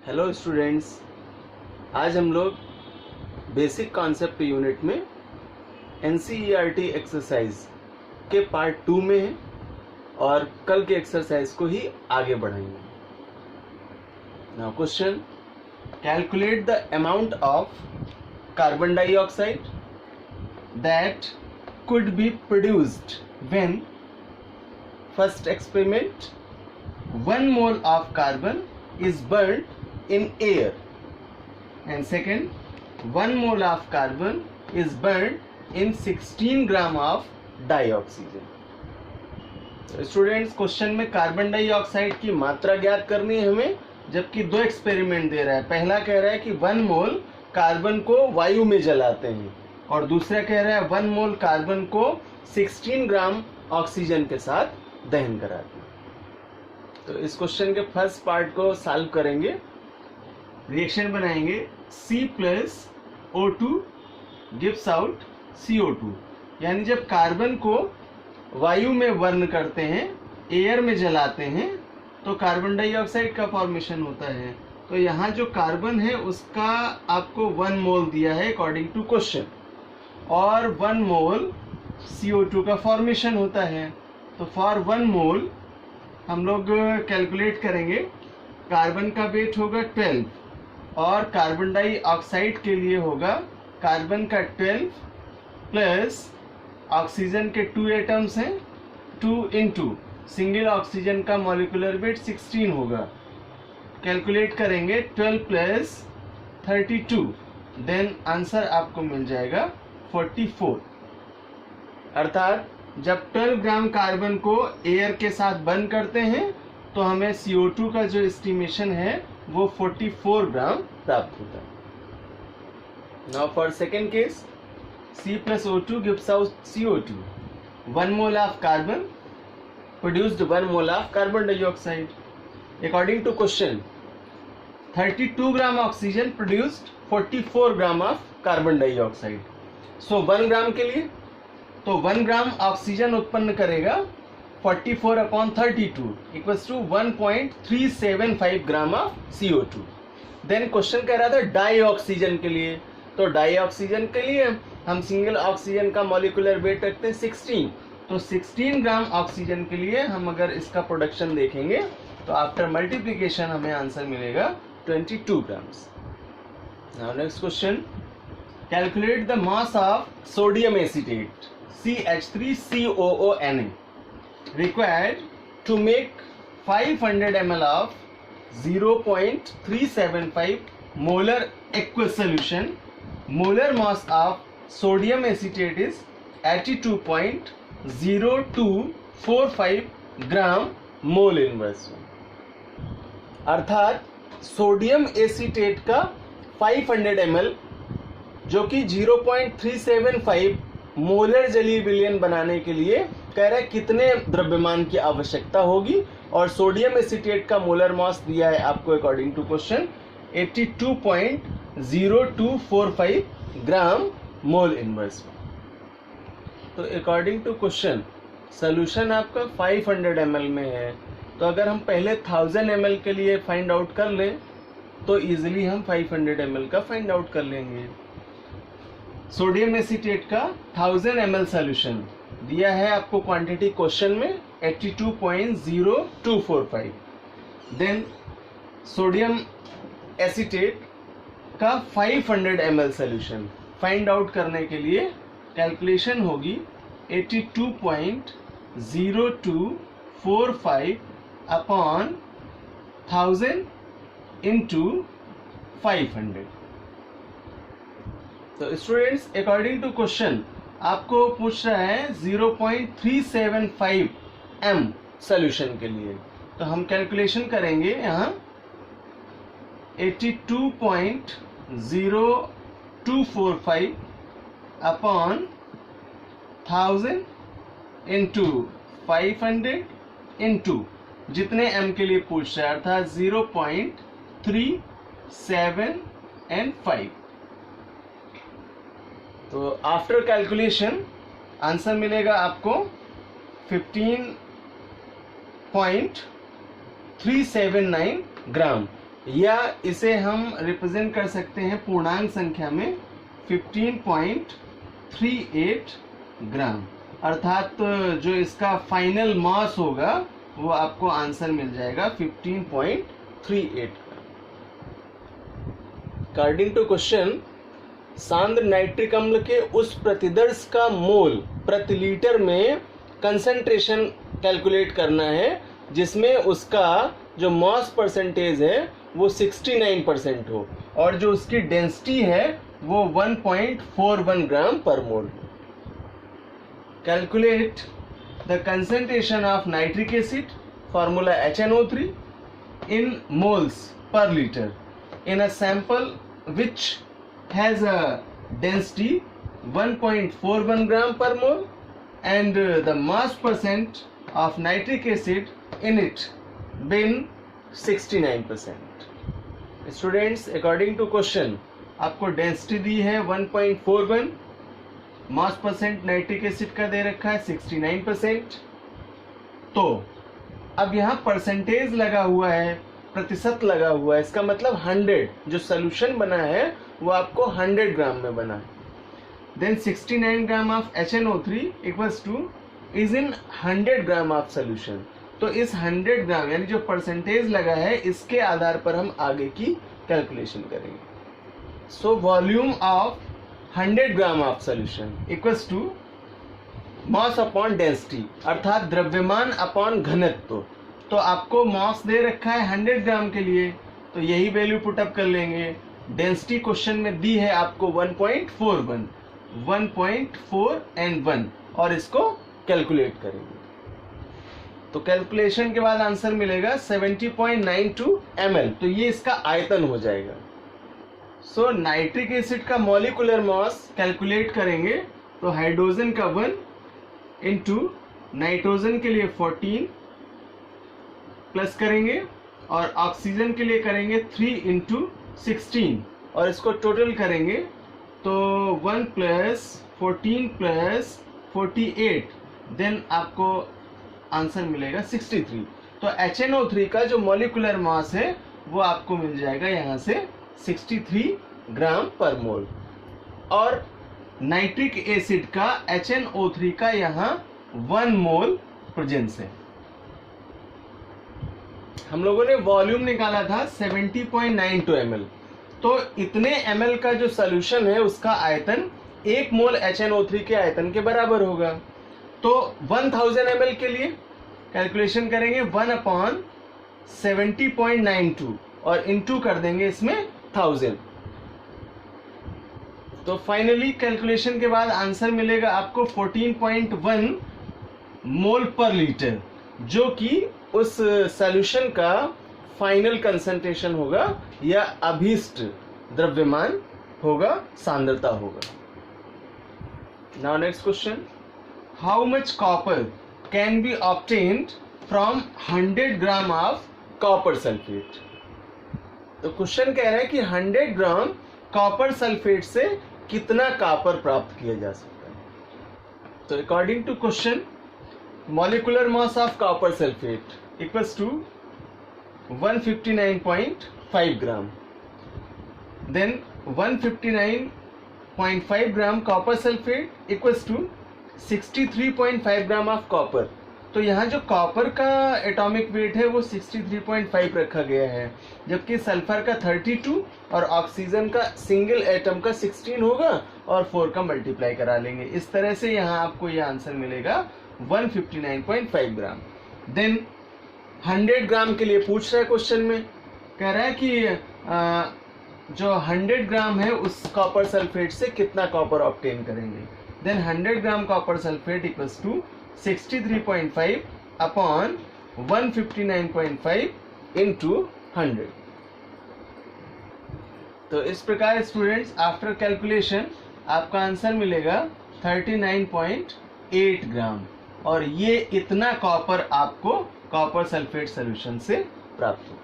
Hello students, आज हम लोग बेसिक कॉन्सेप्ट यूनिट में एनसीईआरटी एक्सरसाइज के पार्ट 2 में हैं और कल के एक्सरसाइज को ही आगे बढ़ाएंगे। Now question, calculate the amount of carbon dioxide that could be produced when first experiment 1 mole of carbon is burnt in air and second 1 mole of carbon is burnt in 16 gram of dioxygen। Students, question में carbon dioxide की मात्रा ज्ञात करनी है हमें, जबकि दो experiment दे रहा है। पहला कह रहा है कि 1 मोल कार्बन को वायु में जलाते हैं और दूसरा कह रहा है 1 मोल कार्बन को 16 ग्राम ऑक्सीजन के साथ दहन कराते हैं। तो इस क्वेश्चन के फर्स्ट पार्ट को सॉल्व करेंगे। रिएक्शन बनाएंगे C+O2 गिव्स आउट CO2, यानी जब कार्बन को वायु में बर्न करते हैं, एयर में जलाते हैं, तो कार्बन डाइऑक्साइड का फॉर्मेशन होता है। तो यहाँ जो कार्बन है उसका आपको 1 मोल दिया है अकॉर्डिंग टू क्वेश्चन, और 1 मोल CO2 का फॉर्मेशन होता है। तो फॉर 1 मोल हम लोग कैलकुलेट करेंगे। कार्बन का वेट होगा 12 और कार्बन डाइऑक्साइड के लिए होगा कार्बन का 12 प्लस ऑक्सीजन के 2 एटम्स हैं, 2 इंटू सिंगल ऑक्सीजन का मॉलिक्यूलर वेट 16 होगा। कैलकुलेट करेंगे 12 प्लस 32, देन आंसर आपको मिल जाएगा 44। अर्थात जब 12 ग्राम कार्बन को एयर के साथ बर्न करते हैं तो हमें CO2 का जो एस्टिमेशन है वो 44 ग्राम प्राप्त होता है। Now for second case, C+O2 gives out CO2, 1 mole of carbon produced 1 mole of carbon dioxide. According to question, 32 gram oxygen produced 44 gram of carbon dioxide. So 1 gram के लिए तो 1 ग्राम ऑक्सीजन उत्पन्न करेगा 44/32 equals to 1.375 gram of CO2। Then question कह रहा था die oxygen के लिए, तो डाई ऑक्सीजन के लिए हम सिंगल ऑक्सीजन का मॉलिक्यूलर वेट रखते हैं 16, तो 16 ग्राम ऑक्सीजन के लिए हम अगर इसका प्रोडक्शन देखेंगे तो आफ्टर मल्टीप्लीकेशन हमें आंसर मिलेगा 22 grams. Now next question, calculate the mass of sodium acetate CH3COONA required to make 500 ml of 0.375 molar aqueous solution. Molar mass of sodium acetate is 82.0245 gram mole inverse. अर्थात sodium acetate का 500 ml जो कि 0.375 molar जलीय विलयन बनाने के लिए कह रहा है कितने द्रव्यमान की आवश्यकता होगी, और सोडियम एसीटेट का मोलर मास दिया है आपको according to question 82.0245 gram mole inverse. तो अकॉर्डिंग टू क्वेश्चन सोल्यूशन आपका 500 ml में है, तो अगर हम पहले 1000 ml के लिए फाइंड आउट कर लें तो इजीली हम 500 ml का फाइंड आउट कर लेंगे। सोडियम एसीटेट का 1000 ml सॉल्यूशन दिया है आपको क्वांटिटी क्वेश्चन में 82.0245। देन सोडियम एसीटेट का 500 ml सॉल्यूशन फाइंड आउट करने के लिए कैलकुलेशन होगी 82.0245 अपॉन 1000 इंटू 500। तो स्टूडेंट्स, अकॉर्डिंग टू क्वेश्चन आपको पूछ रहा है 0.375 m सॉल्यूशन के लिए, तो हम कैलकुलेशन करेंगे यहाँ 82.0245 अपॉन 1000 इंटू 500 इंटू जितने m के लिए पूछ रहा है, अर्थात 0.375। तो आफ्टर कैलकुलेशन आंसर मिलेगा आपको 15.379 ग्राम। या इसे हम रिप्रेजेंट कर सकते हैं पूर्णांक संख्या में 15.38 ग्राम, अर्थात जो इसका फाइनल मास होगा वो आपको आंसर मिल जाएगा 15.38। अकॉर्डिंग टू क्वेश्चन, सांद्र नाइट्रिक अम्ल के उस प्रतिदर्श का मोल प्रति लीटर में कंसंट्रेशन कैलकुलेट करना है जिसमें उसका जो मॉस परसेंटेज है वो 69% हो और जो उसकी डेंसिटी है वो 1.41 gram per mole. Calculate the concentration of nitric acid, formula HNO3 in moles per liter in a sample which has a density 1.41 gram per mole and the mass percent of nitric acid in it been 69%. Students, according to question आपको density दी है 1.41, मास percent nitric acid का दे रखा है 69%। तो अब यहाँ percentage लगा हुआ है, प्रतिशत लगा हुआ है, इसका मतलब 100, जो सोल्यूशन बना है वो आपको 100 ग्राम में बना है। Then 69 gram of HNO3 equals to is in 100 gram of solution. तो इस 100 ग्राम यानी जो परसेंटेज लगा है इसके आधार पर हम आगे की कैलकुलेशन करेंगे। So volume of 100 gram of solution equals to mass upon density, अर्थात द्रव्यमान अपॉन घनत्व। तो आपको मॉस दे रखा है 100 ग्राम के लिए, तो यही वैल्यू पुटअप कर लेंगे। डेंसिटी क्वेश्चन में दी है आपको 1.41, 1.4 and 1, और इसको कैलकुलेट करेंगे। तो कैलकुलेशन के बाद आंसर मिलेगा 70.92 ml, तो ये इसका आयतन हो जाएगा। सो नाइट्रिक एसिड का मॉलिक्यूलर मास कैलकुलेट करेंगे तो हाइड्रोजन का 1 इंटू नाइट्रोजन के लिए 14 प्लस करेंगे और ऑक्सीजन के लिए करेंगे 3 इंटू 16 और इसको टोटल करेंगे तो 1 प्लस 14 प्लस 48, देन आपको आंसर मिलेगा 63। तो HNO3 का जो मॉलिक्यूलर मास है वो आपको मिल जाएगा यहाँ से 63 ग्राम पर मोल, और नाइट्रिक एसिड का HNO3 का यहाँ 1 मोल प्रेजेंस है। हम लोगों ने वॉल्यूम निकाला था 70.92 ml, तो इतने ml का जो सॉल्यूशन है उसका आयतन 1 मोल HNO3 के आयतन के बराबर होगा। तो 1000 ml के लिए कैलकुलेशन करेंगे 1/70.92 और इनटू कर देंगे इसमें 1000। तो फाइनली कैलकुलेशन के बाद आंसर मिलेगा आपको 14.1 मोल पर लीटर, जो कि उस सॉल्यूशन का फाइनल कंसंट्रेशन होगा या अभीष्ट द्रव्यमान होगा, सांद्रता होगा। Now next question, how much copper can be obtained from 100 gram of copper sulphate. तो क्वेश्चन कह रहा है कि 100 ग्राम कॉपर सल्फेट से कितना कॉपर प्राप्त किया जा सकता है। तो according to question, molecular mass of copper sulphate equals to 159.5 gram, then 159.5 gram copper sulphate equals to 63.5 gram of copper. तो यहाँ जो कॉपर का एटॉमिक वेट है वो 63.5 रखा गया है, जबकि सल्फर का 32 और ऑक्सीजन का सिंगल एटम का 16 होगा और 4 का मल्टीप्लाई करा लेंगे। इस तरह से यहाँ आपको ये आंसर मिलेगा 159.5 ग्राम। देन 100 ग्राम के लिए पूछ रहा है क्वेश्चन में, कह रहा है कि जो 100 ग्राम है उस कॉपर सल्फेट से कितना कॉपर ऑब्टेन करेंगे। Then 100 gram copper sulphate equals to 63.5 upon 159.5 into 100। तो इस प्रकार स्टूडेंट्स आफ्टर कैलकुलेशन आपका आंसर मिलेगा 39.8 ग्राम, और ये इतना कॉपर आपको कॉपर सल्फेट सॉल्यूशन से प्राप्त होगा।